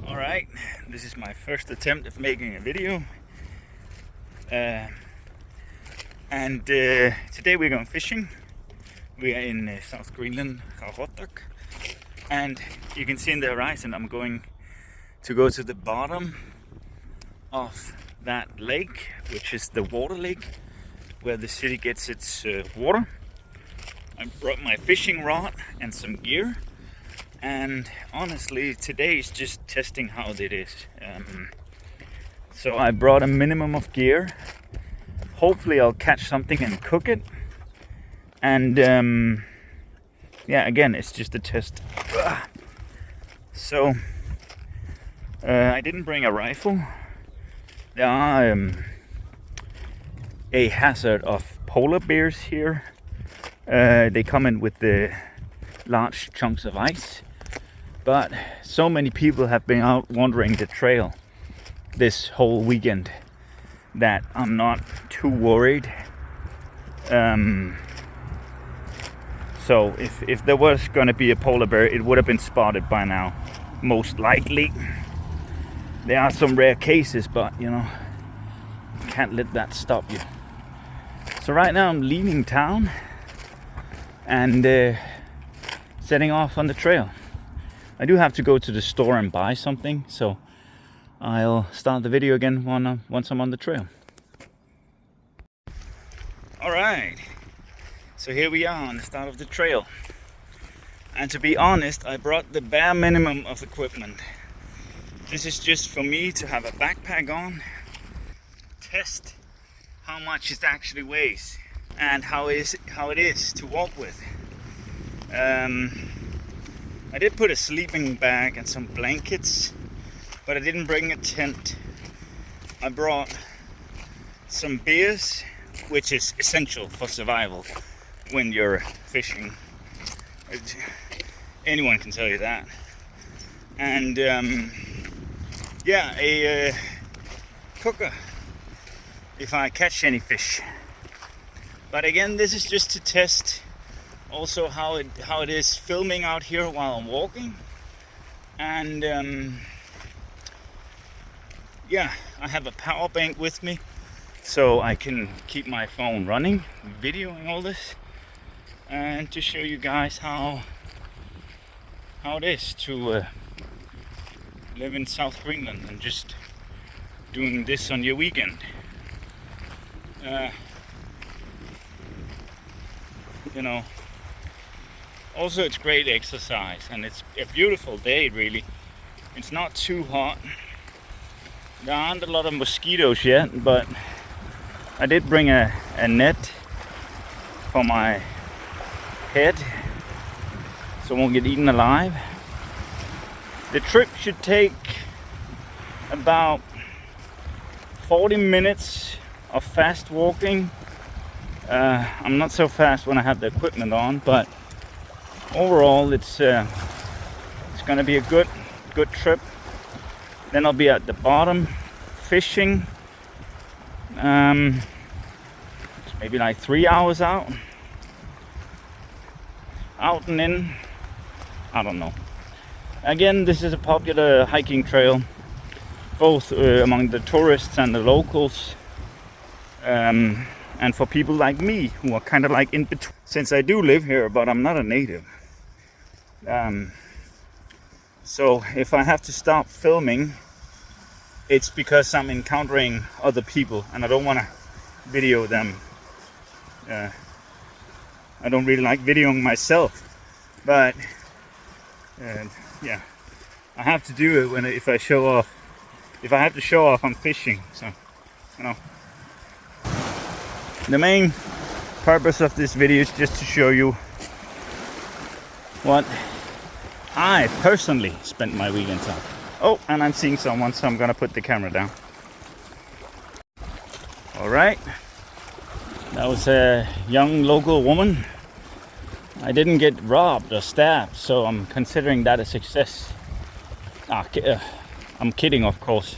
Alright, this is my first attempt of making a video. Today we're going fishing. We are in South Greenland, Qaqortoq. And you can see in the horizon I'm going to go to the bottom of that lake, which is the water lake, where the city gets its water. I brought my fishing rod and some gear. And honestly, today is just testing how it is. So I brought a minimum of gear. Hopefully I'll catch something and cook it. And yeah, again, it's just a test. So I didn't bring a rifle. There are a hazard of polar bears here. They come in with the large chunks of ice. But so many people have been out wandering the trail this whole weekend that I'm not too worried. So if there was going to be a polar bear, it would have been spotted by now, most likely. There are some rare cases, but you know, you can't let that stop you. So right now I'm leaving town and setting off on the trail. I do have to go to the store and buy something, so I'll start the video again once I'm on the trail. Alright, so here we are on the start of the trail. And to be honest, I brought the bare minimum of equipment. This is just for me to have a backpack on, test how much it actually weighs and how it is to walk with. I did put a sleeping bag and some blankets, but I didn't bring a tent. I brought some beers, which is essential for survival when you're fishing. Anyone can tell you that. And yeah, a cooker if I catch any fish. But again, this is just to test also how it is filming out here while I'm walking. And yeah, I have a power bank with me so I can keep my phone running, videoing all this, and to show you guys how it is to live in South Greenland and just doing this on your weekend. You know, also it's great exercise, and it's a beautiful day really. It's not too hot. There aren't a lot of mosquitoes yet, but I did bring a net for my head so I won't get eaten alive. The trip should take about 40 minutes of fast walking. I'm not so fast when I have the equipment on, but overall it's going to be a good trip. Then I'll be at the bottom fishing. It's maybe like 3 hours out and in. I don't know. Again, this is a popular hiking trail, both among the tourists and the locals, and for people like me who are kind of like in between, since I do live here but I'm not a native. So if I have to stop filming, it's because I'm encountering other people and I don't want to video them. I don't really like videoing myself, but yeah, I have to do it if I show off. If I have to show off, I'm fishing. So, you know, the main purpose of this video is just to show you what I personally spent my weekends on. Oh, and I'm seeing someone, so I'm gonna put the camera down. All right, that was a young local woman. I didn't get robbed or stabbed, so I'm considering that a success. I'm kidding, of course.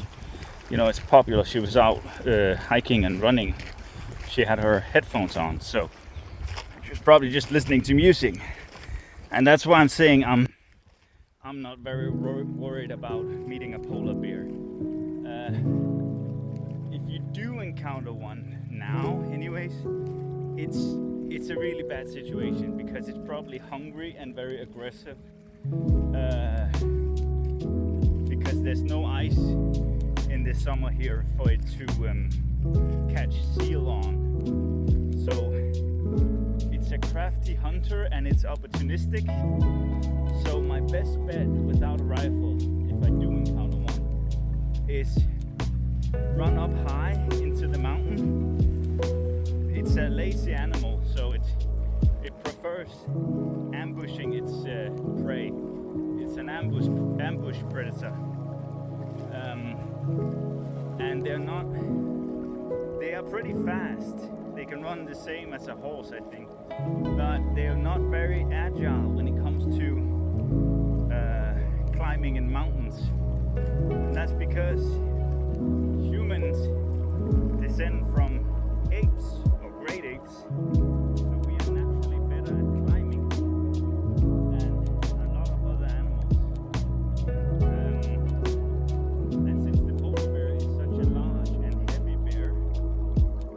You know, it's popular. She was out hiking and running. She had her headphones on, so she was probably just listening to music. And that's why I'm saying I'm not not very worried about meeting a polar bear. If you do encounter one now, anyways, it's a really bad situation because it's probably hungry and very aggressive. Because there's no ice in the summer here for it to catch seal on. So it's a crafty hunter and it's opportunistic. So my best bet without a rifle, if I do encounter one, is run up high into the mountain. It's a lazy animal, so it prefers ambushing its prey. It's an ambush predator, and they are pretty fast. They can run the same as a horse, I think, but they are not very agile when it comes to climbing in mountains. And that's because humans descend from apes or great apes, so we are naturally better at climbing than a lot of other animals. And since the polar bear is such a large and heavy bear,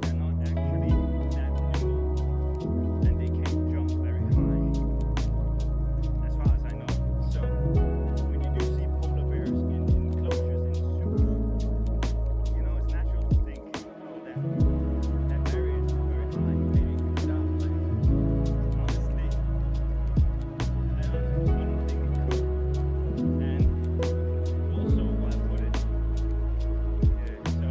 they're not actually that nimble, and they can't jump very high, as far as I know. So when you do see polar bears in enclosures in zoos, you know, it's natural to think, oh, that barrier is very high, maybe it could down, but honestly, I don't think it could. And also, I put it, so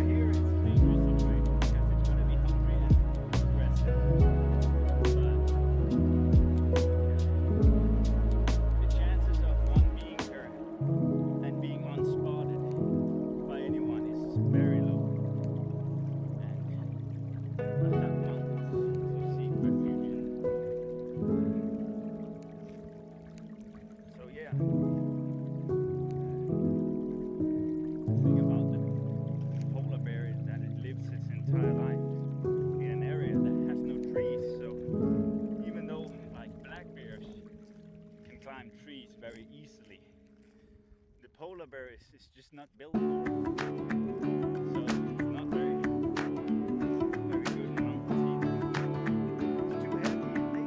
here it's a dangerous situation because it's going to be hungry and aggressive. But the chances of one being here and being unspotted by anyone is very low. And I have mountains to seek refuge in. So yeah, the thing about the polar bear is that it lives its entire life in an area that has no trees. So even though like black bears can climb trees very easily, the polar bear is just not built for it. So it's not very good in mountains either. It's too heavy and lazy.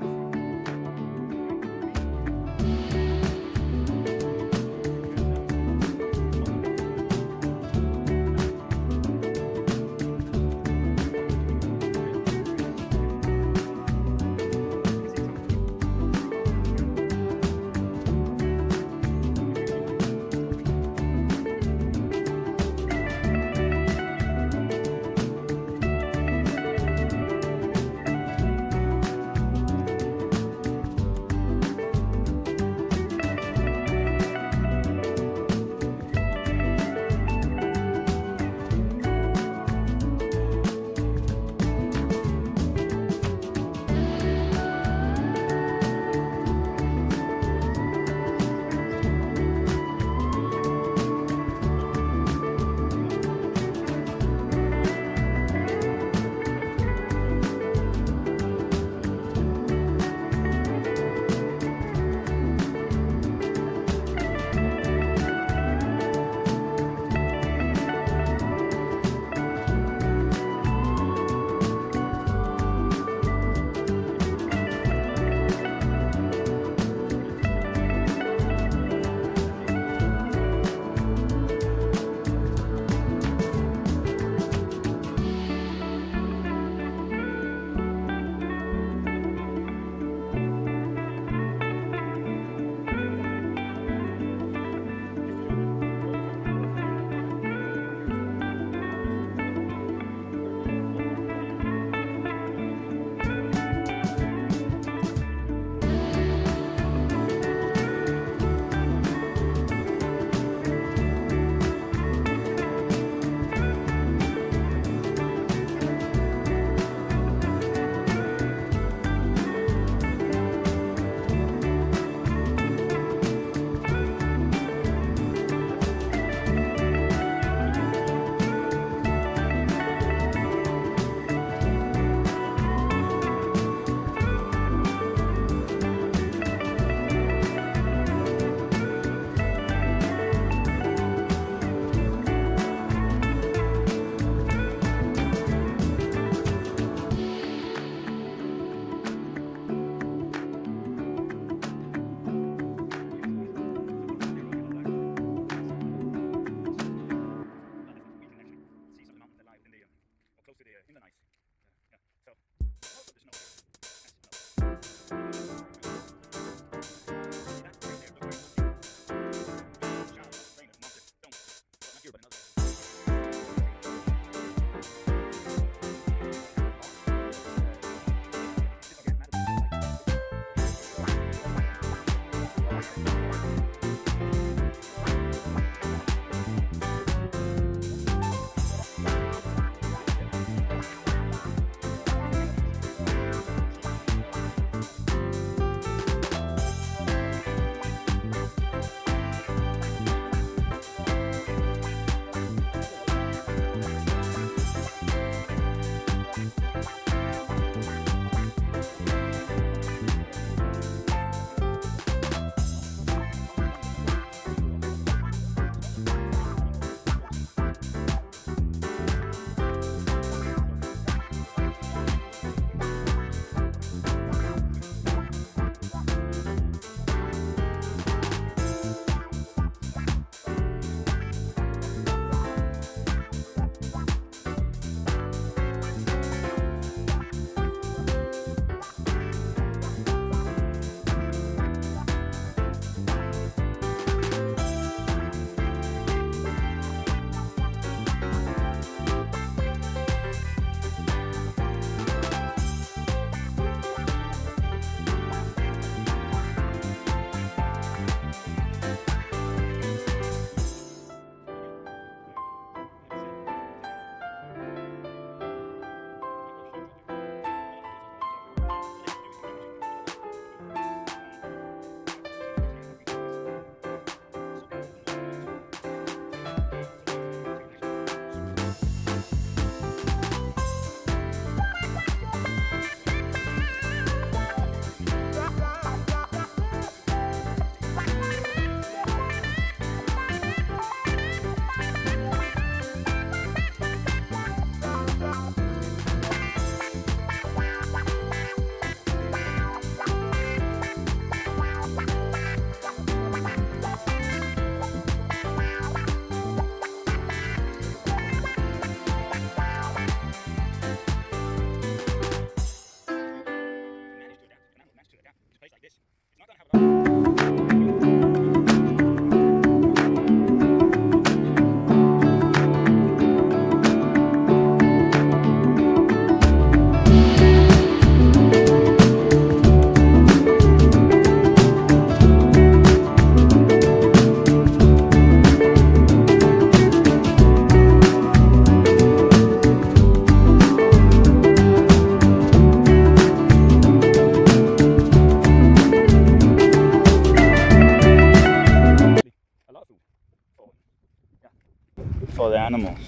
for the animals.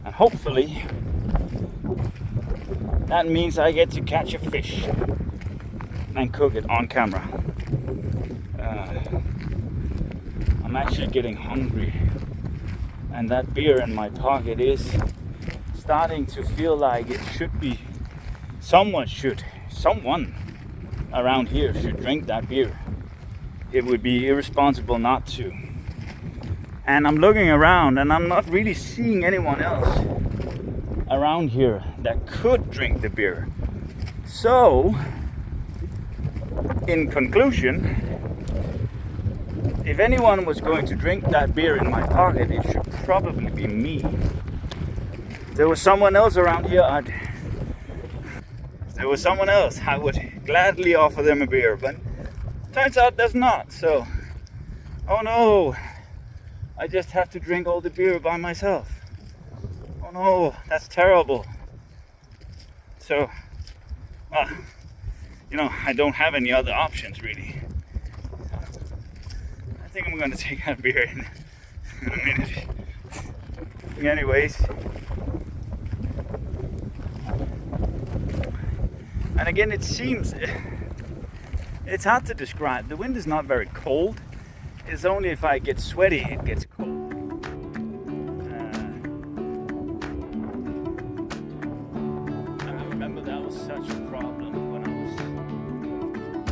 And hopefully that means I get to catch a fish and cook it on camera. I'm actually getting hungry, and that beer in my pocket is starting to feel like it should be, someone around here should drink that beer. It would be irresponsible not to. And I'm looking around and I'm not really seeing anyone else around here that could drink the beer. So, in conclusion, if anyone was going to drink that beer in my pocket, it should probably be me. If there was someone else around here, I would gladly offer them a beer, but turns out there's not. So, oh no, I just have to drink all the beer by myself. Oh no, that's terrible. So, I don't have any other options really. I think I'm gonna take that beer in a minute. Anyways, and again, it seems it's hard to describe. The wind is not very cold. It's only if I get sweaty it gets cold. I remember that was such a problem when I was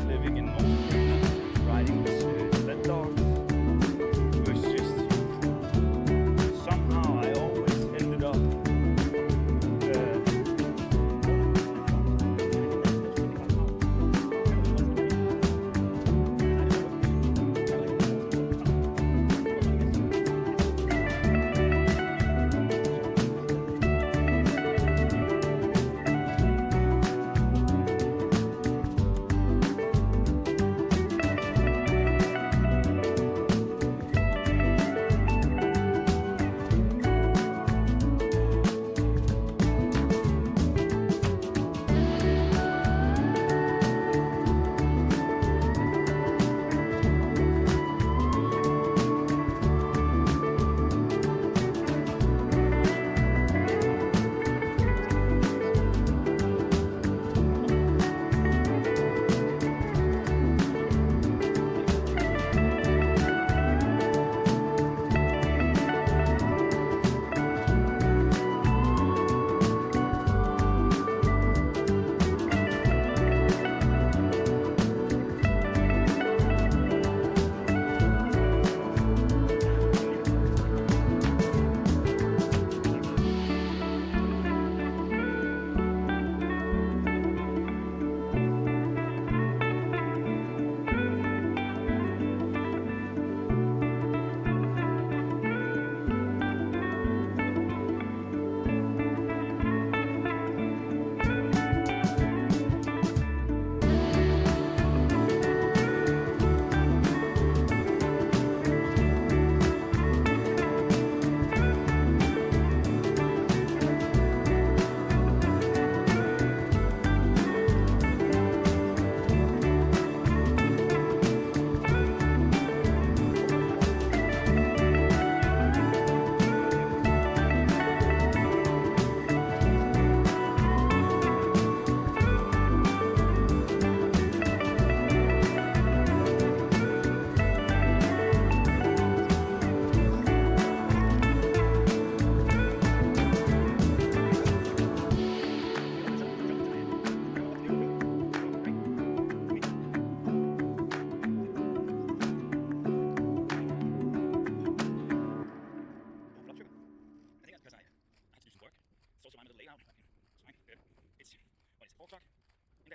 living in North Greenland, riding with sled dogs. It was just somehow I always ended up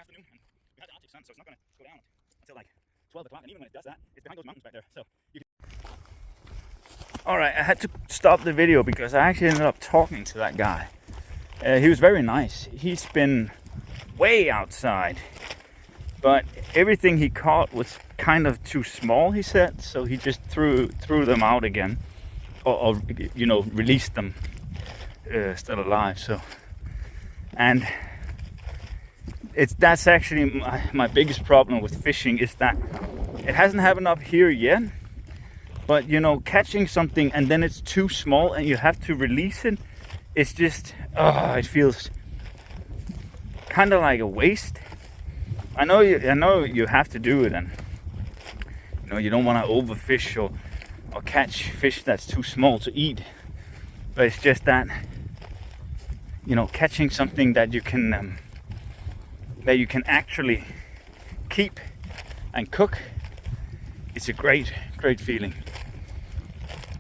afternoon, and we had the Arctic sun, so it's not going to go down until like 12 o'clock, and even when it does that, it's behind those mountains back there, so you can... Alright, I had to stop the video because I actually ended up talking to that guy. He was very nice. He's been way outside, but everything he caught was kind of too small, he said, so he just threw them out again, or you know, released them still alive. So, and that's actually my biggest problem with fishing, is that it hasn't happened up here yet, But you know, catching something and then it's too small and you have to release it, it's just, it feels kind of like a waste. I know you have to do it, and you know you don't want to overfish or catch fish that's too small to eat. But it's just that, you know, catching something that you can actually keep and cook, it's a great feeling.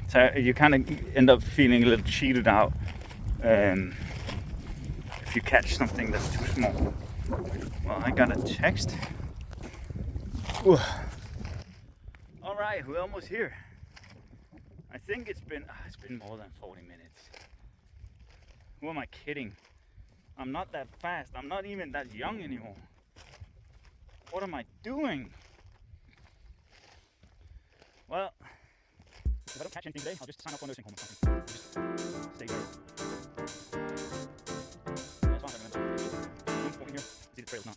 So you kind of end up feeling a little cheated out if you catch something that's too small. Well, I got a text. Ooh. All right, we're almost here. I think it's been more than 40 minutes. Who am I kidding? I'm not that fast. I'm not even that young anymore. What am I doing? Well, if I don't catch anything today, I'll just sign up for a nursing home or something. Just stay here. Yeah, as long as I'm walking here, see the trails now.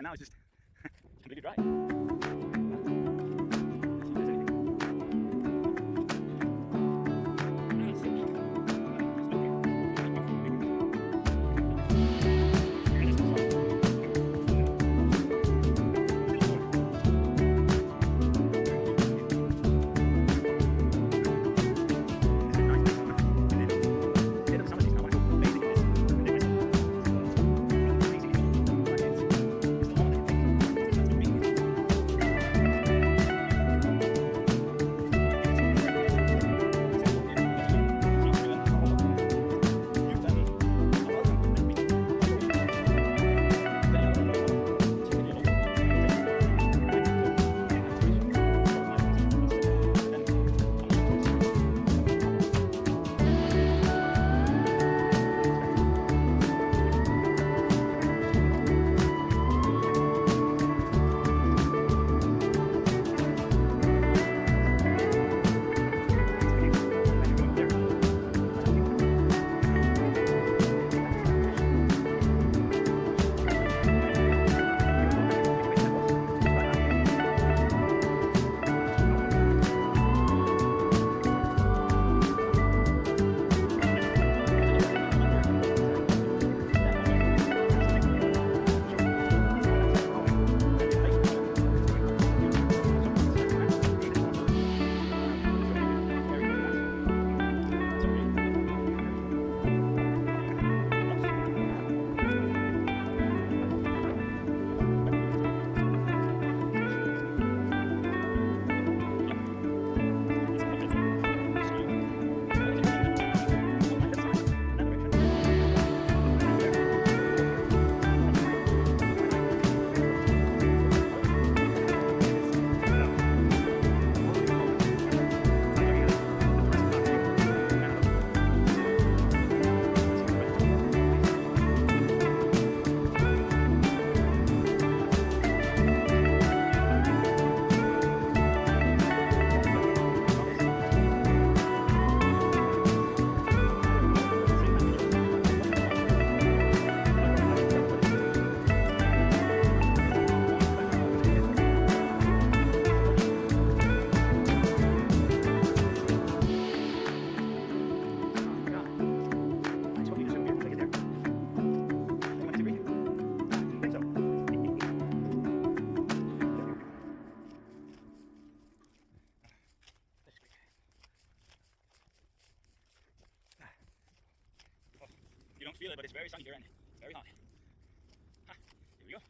Now it's just completely dry. don't feel it, but it's very sunny here and very hot. Ha, here we go.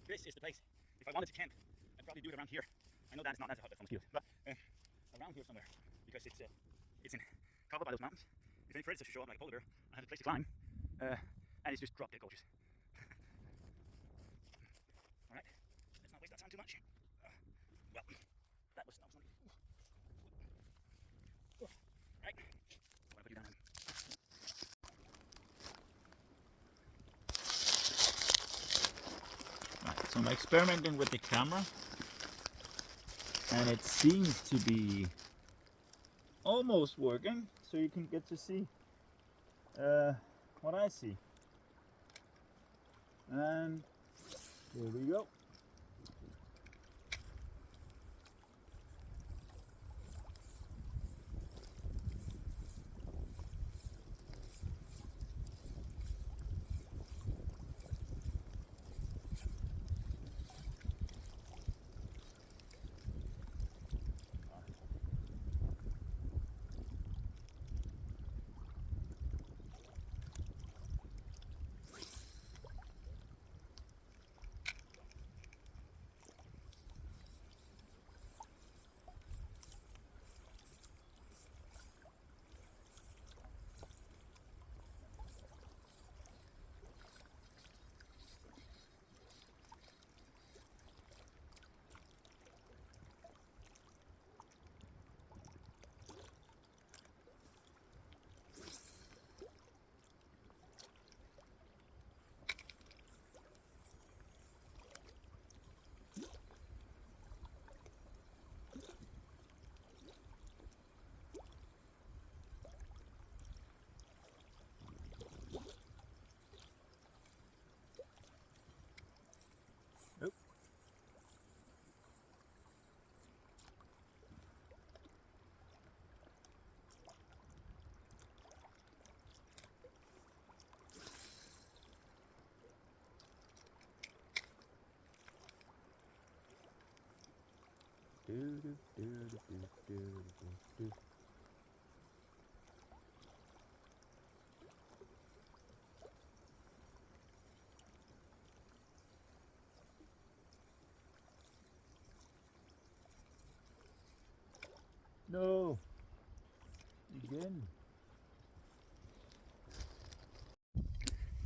This is the place. If I wanted to camp, I'd probably do it around here. I know that's not as hot as mosquitoes, but around here somewhere, because it's in covered by those mountains. If any predators show up like a polar bear, I have a place to climb, and it's just drop dead gorgeous. All right, let's not waste our time too much. Well, that was not. Right, I'm gonna put you down. Right, so I'm experimenting with the camera, and it seems to be almost working, so you can get to see what I see. And here we go. No. Again.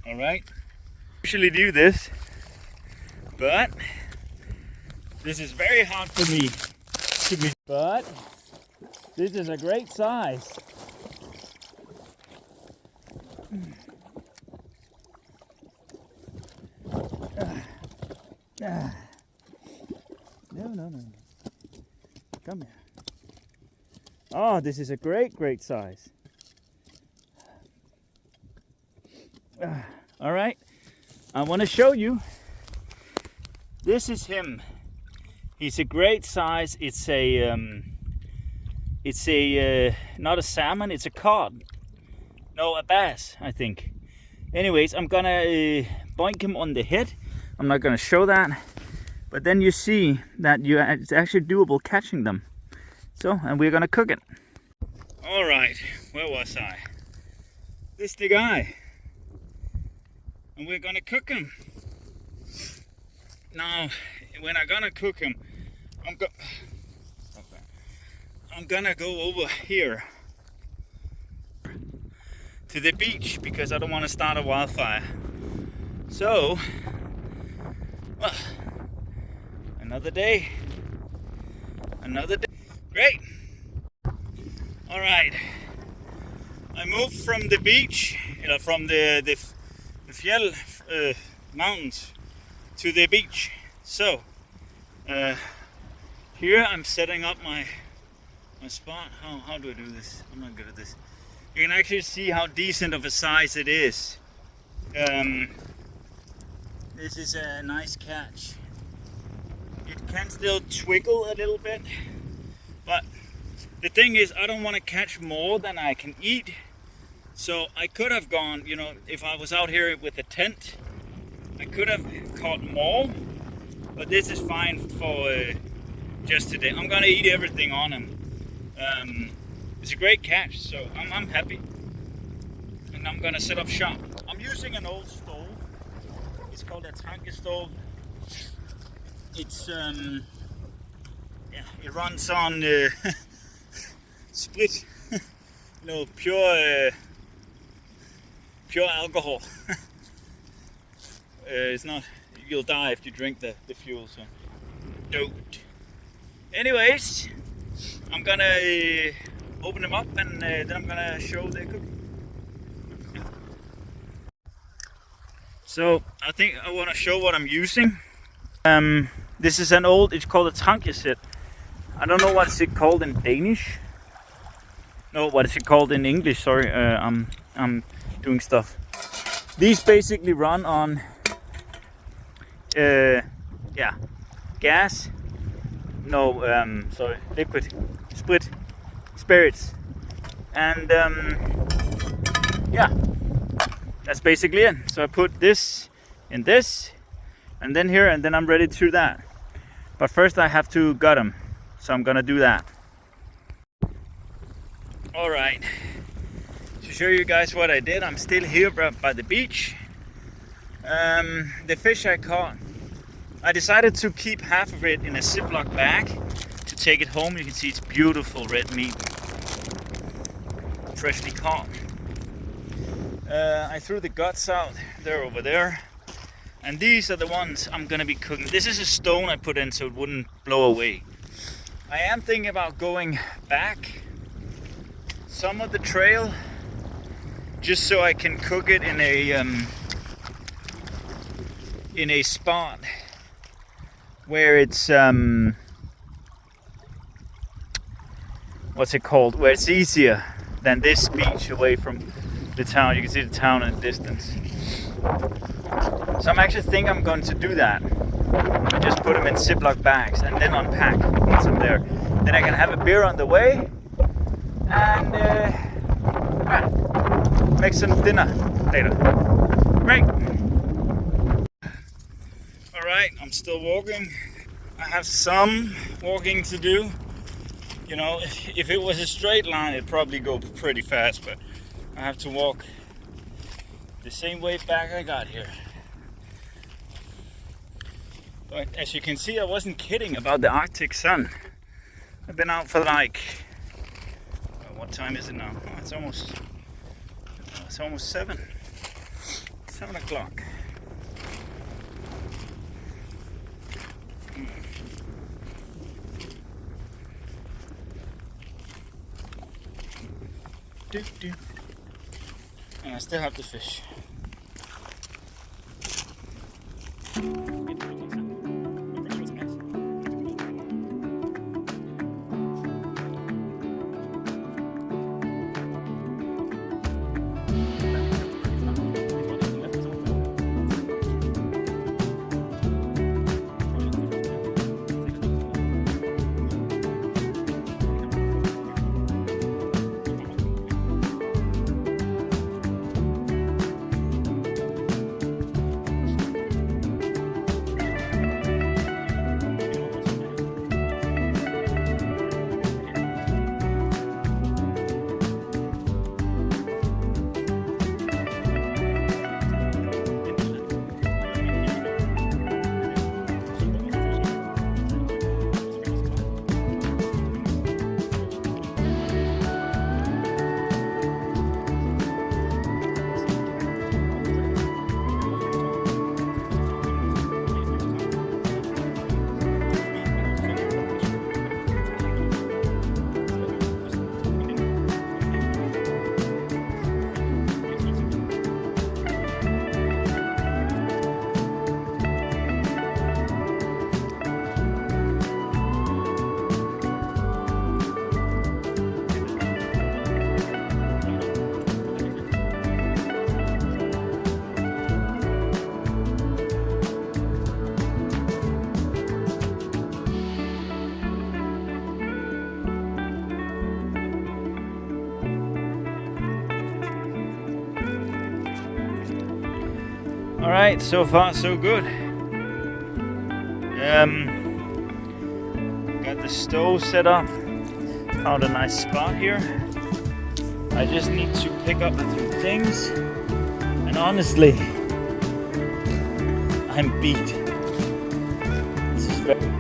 All right. Usually do this, but this is very hard for me to be. But this is a great size. No. Come here. Oh, this is a great size. All right, I want to show you. This is him. He's a great size. It's a not a salmon. It's a cod. No, a bass, I think. Anyways, I'm gonna boink him on the head. I'm not gonna show that, but then you see that it's actually doable catching them. So, and we're gonna cook it. All right, where was I? This is the guy, and we're gonna cook him. Now, when I'm gonna cook him, I'm gonna go over here to the beach because I don't want to start a wildfire. So, well, another day. Great. All right. I moved from the beach, from the fjell mountains to the beach. So here I'm setting up my spot. How do I do this? I'm not good at this. You can actually see how decent of a size it is. This is a nice catch. It can still twiggle a little bit, but the thing is I don't want to catch more than I can eat. So I could have gone, if I was out here with a tent, I could have caught more, but this is fine for just today. I'm gonna eat everything on him. It's a great catch, so I'm happy. And and I'm gonna set up shop. I'm using an old stove. It's called a Qaqortoq stove. It's it runs on sprit, pure alcohol. It's not. You'll die if you drink the fuel. So don't. Anyways, I'm gonna open them up and then I'm gonna show the cooking. So I think I want to show what I'm using. This is an old. It's called a Qaqortoq set. I don't know what's it called in Danish. No, what is it called in English? Sorry, I'm doing stuff. These basically run on gas. No, sorry, liquid, spirits, and yeah, that's basically it. So I put this in this, and then here, and then I'm ready to do that. But first I have to gut them, so I'm gonna do that. All right, to show you guys what I did, I'm still here by the beach. The fish I caught, I decided to keep half of it in a Ziploc bag to take it home. You can see it's beautiful red meat, freshly caught. I threw the guts out, they're over there. And these are the ones I'm gonna be cooking. This is a stone I put in so it wouldn't blow away. I am thinking about going back some of the trail just so I can cook it in a spot where it's what's it called? Where it's easier than this beach away from the town. You can see the town in the distance. So I'm actually thinking I'm going to do that. I just put them in Ziploc bags and then unpack once I'm there. Then I can have a beer on the way and make some dinner later. Great. Alright, I'm still walking. I have some walking to do. You know, if it was a straight line, it'd probably go pretty fast, but I have to walk the same way back I got here. But as you can see, I wasn't kidding about the Arctic sun. I've been out for like, what time is it now? Oh, it's almost 7 o'clock. And I still have the fish. Alright, so far so good. Got the stove set up. Found a nice spot here. I just need to pick up the things, and honestly, I'm beat. This is very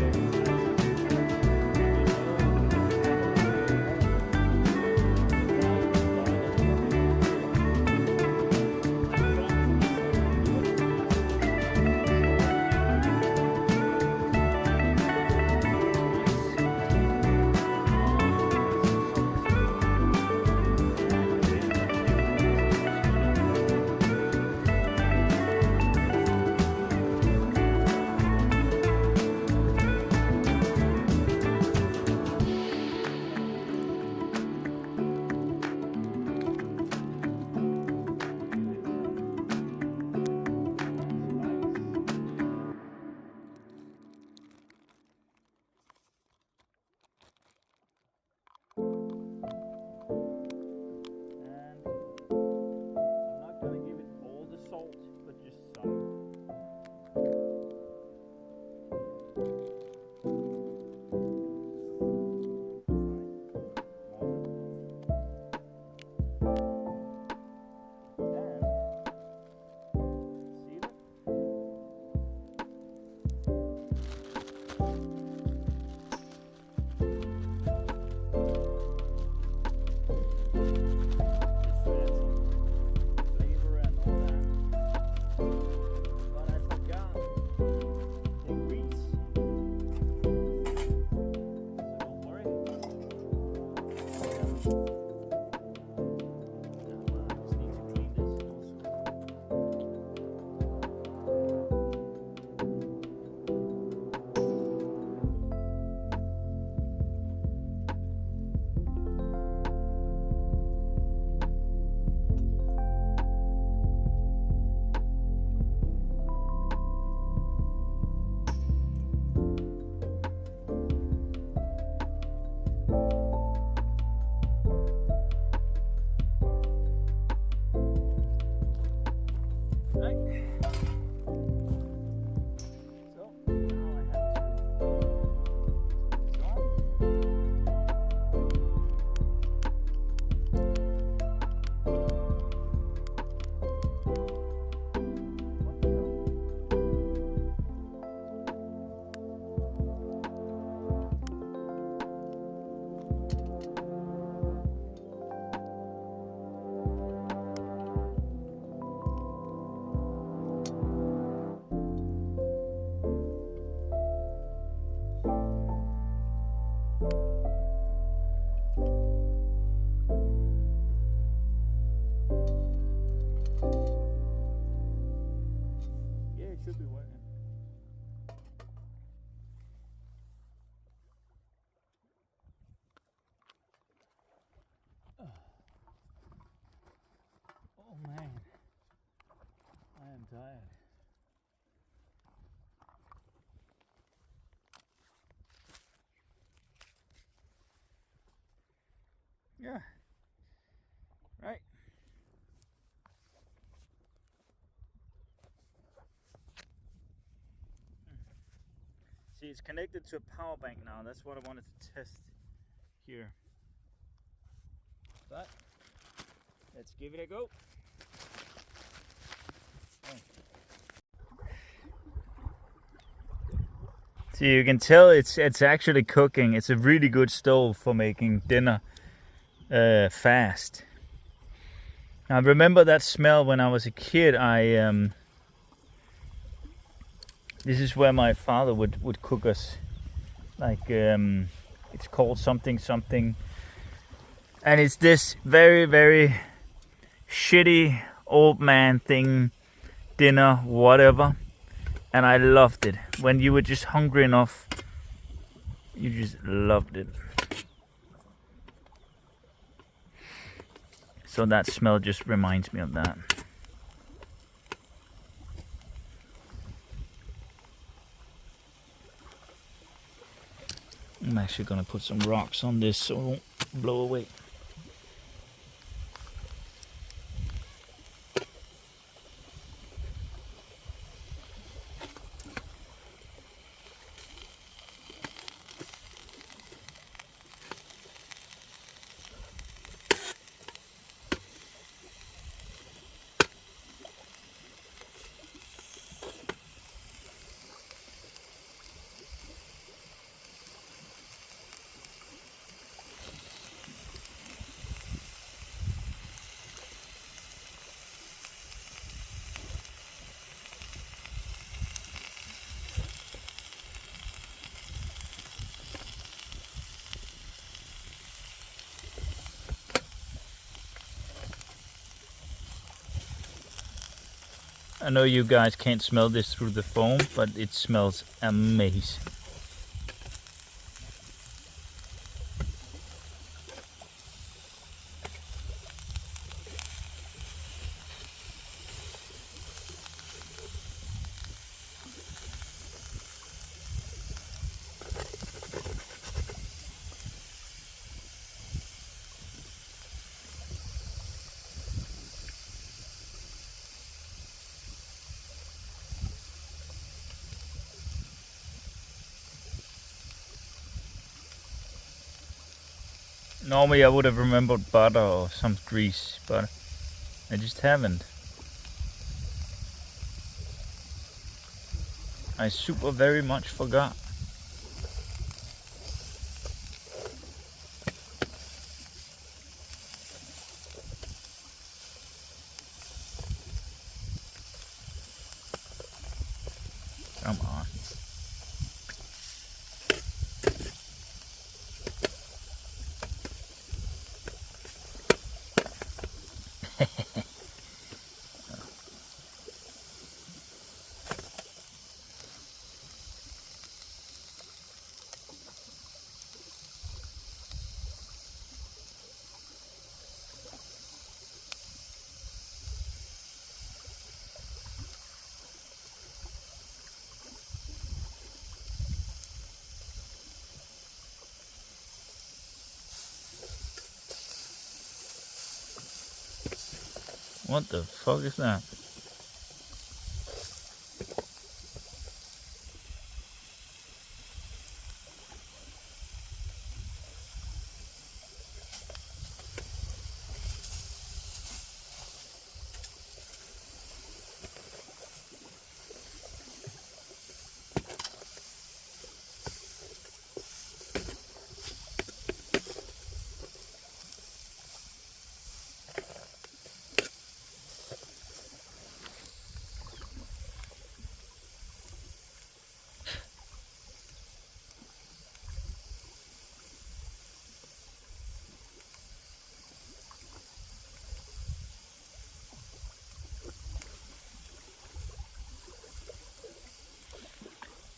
should be working. Oh man, I am tired. Yeah, right. See, it's connected to a power bank now. That's what I wanted to test here. But let's give it a go. So you can tell it's actually cooking. It's a really good stove for making dinner fast. I remember that smell when I was a kid. This is where my father would cook us. Like it's called something, and it's this very, very shitty old man thing, dinner, whatever. And I loved it. When you were just hungry enough, you just loved it. So that smell just reminds me of that. I'm actually gonna put some rocks on this so it won't blow away. I know you guys can't smell this through the foam, but it smells amazing. Normally I would have remembered butter or some grease, but I just haven't. I super very much forgot. Come on. What the fuck is that?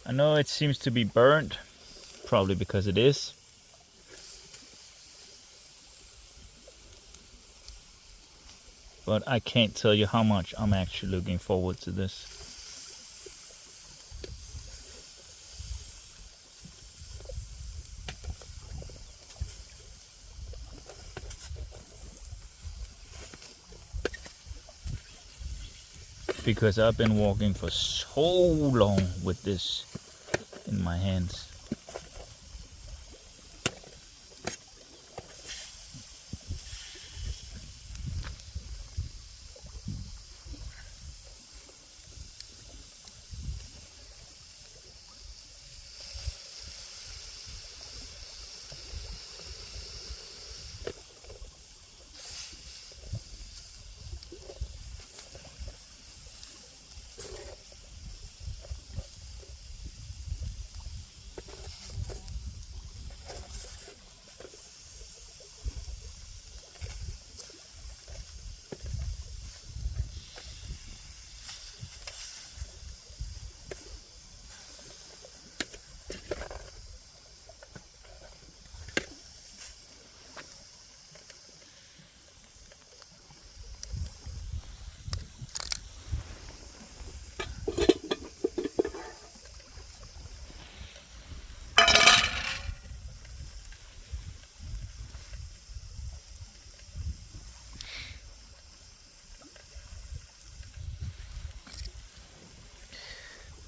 I know it seems to be burnt, probably because it is. But I can't tell you how much I'm actually looking forward to this. Because I've been walking for so long with this in my hands.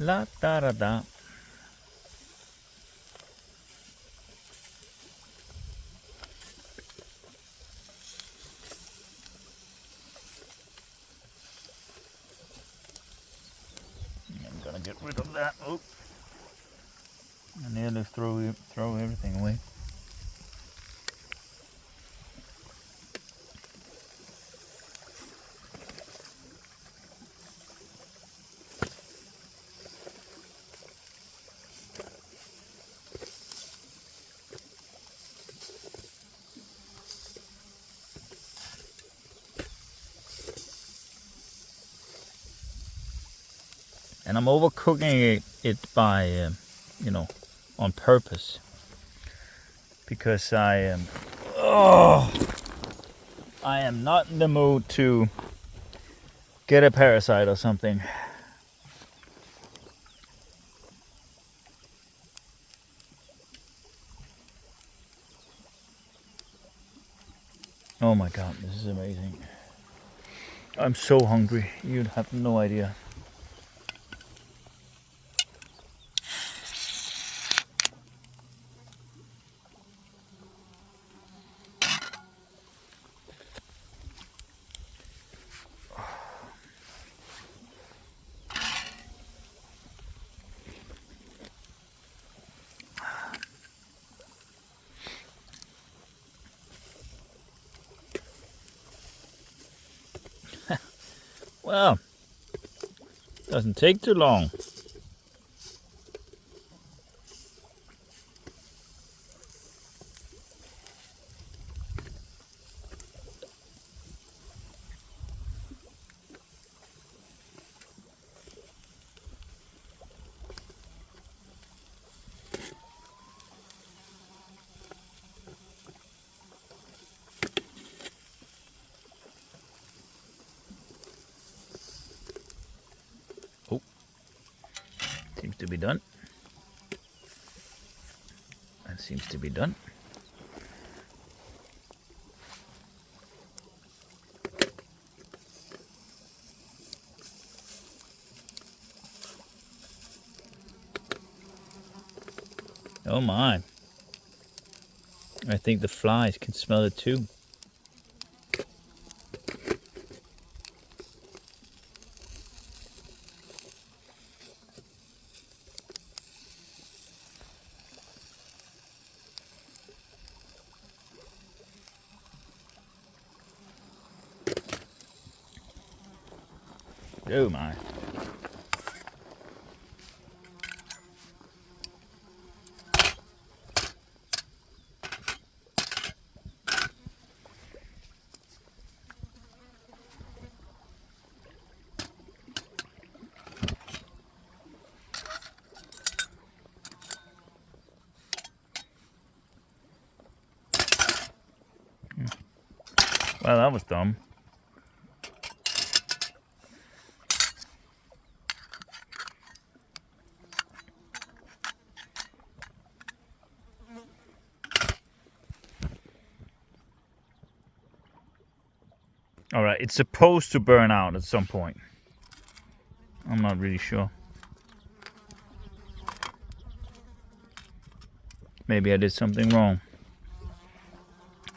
La da da da. I'm gonna get rid of that. Oh, I nearly throw everything away. And I'm overcooking it by, you know, on purpose. Because I am not in the mood to get a parasite or something. Oh my god, this is amazing. I'm so hungry, you'd have no idea. Well, doesn't take too long. Oh, seems to be done. That seems to be done. Oh my. I think the flies can smell it too. Oh my. Well, that was dumb. Alright, it's supposed to burn out at some point. I'm not really sure. Maybe I did something wrong.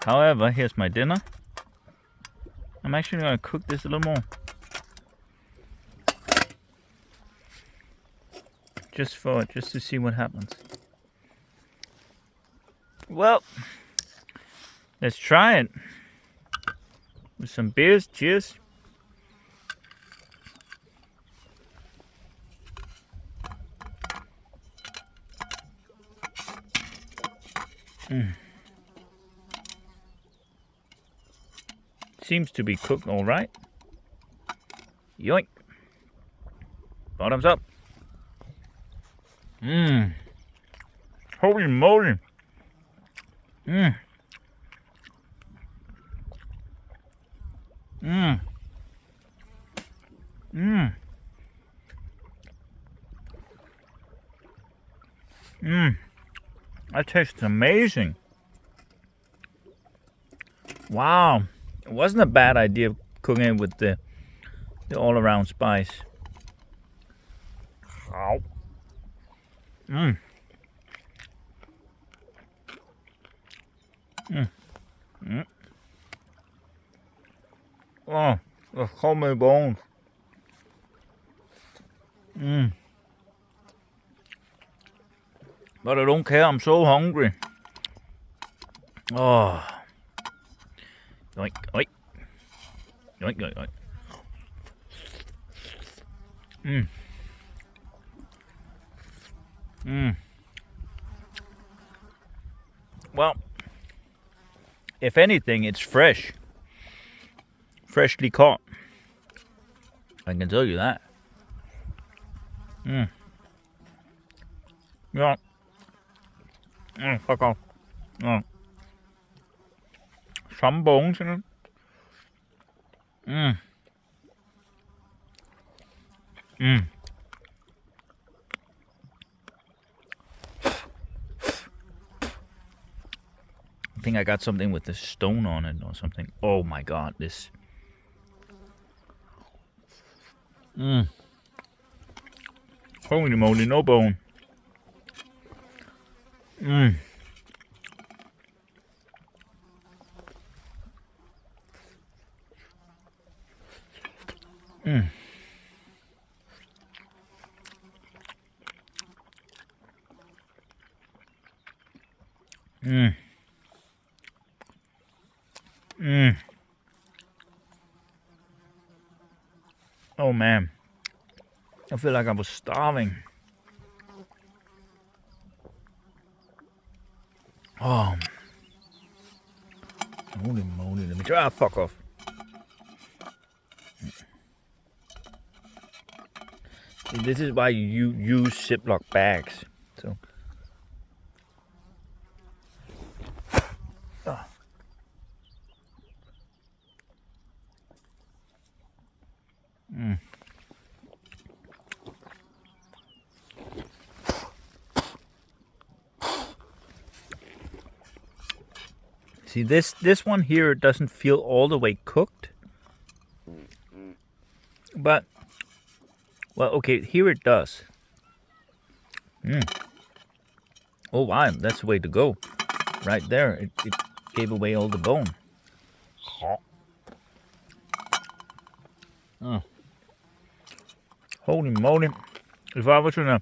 However, here's my dinner. I'm actually going to cook this a little more. Just to see what happens. Well, let's try it. With some beers, cheers. Seems to be cooked all right. Yoink. Bottoms up. Holy moly. Mmm. That tastes amazing. Wow. It wasn't a bad idea cooking it with the all-around spice. Ow. Oh, there's so many bones. But I don't care, I'm so hungry. Oh. Yoink, yoink. Yoink, yoink, yoink. Well, if anything, it's fresh. Freshly caught. I can tell you that. Ja. Fuck off. Ja. Samme bogen til det. I think I got something with the stone on it or something. Oh my god, this. Holy moly, no bone. Oh man, I feel like I was starving. Oh, holy moly, let me try. Fuck off. See, this is why you use Ziploc bags. So. See, this one here doesn't feel all the way cooked. But, well, okay, here it does. Oh, wow, that's the way to go. Right there, it gave away all the bone. Holy moly. If I was gonna...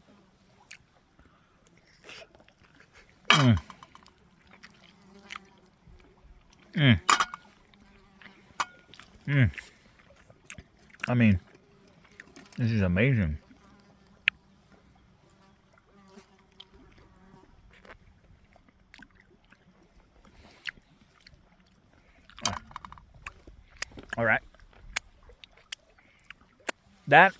I mean, this is amazing. All right. That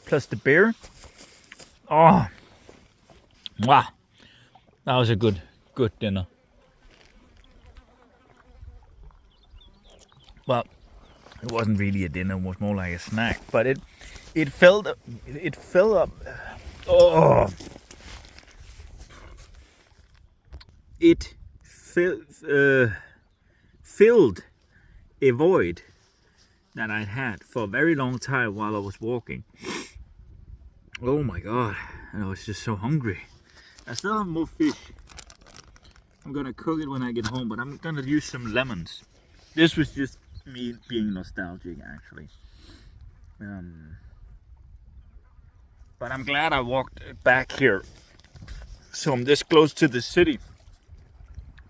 plus the beer. Oh, wow. That was a good dinner. Well, it wasn't really a dinner, it was more like a snack, but it filled up. Oh, it filled a void that I'd had for a very long time while I was walking. Oh my god, and I was just so hungry. I still have more fish. I'm gonna cook it when I get home, but I'm gonna use some lemons. This was just me being nostalgic, actually. But I'm glad I walked back here, so I'm this close to the city,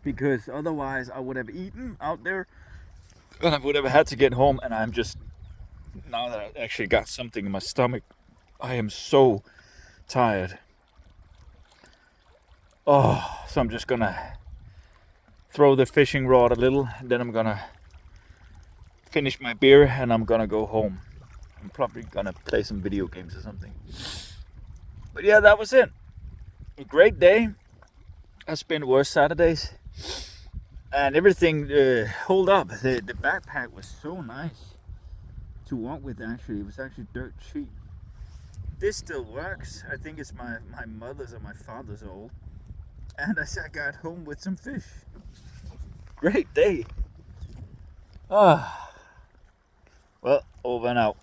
because otherwise I would have eaten out there and I would have had to get home, and I'm just, now that I actually got something in my stomach, I am so tired. Oh, so I'm just gonna throw the fishing rod a little, and then I'm gonna finish my beer and I'm gonna go home. I'm probably gonna play some video games or something. But yeah, that was it. A great day. I've spent worse Saturdays. And everything hold up. The backpack was so nice to walk with, actually. It was actually dirt cheap. This still works. I think it's my mother's or my father's old. And I got home with some fish. Great day. Well, over and out.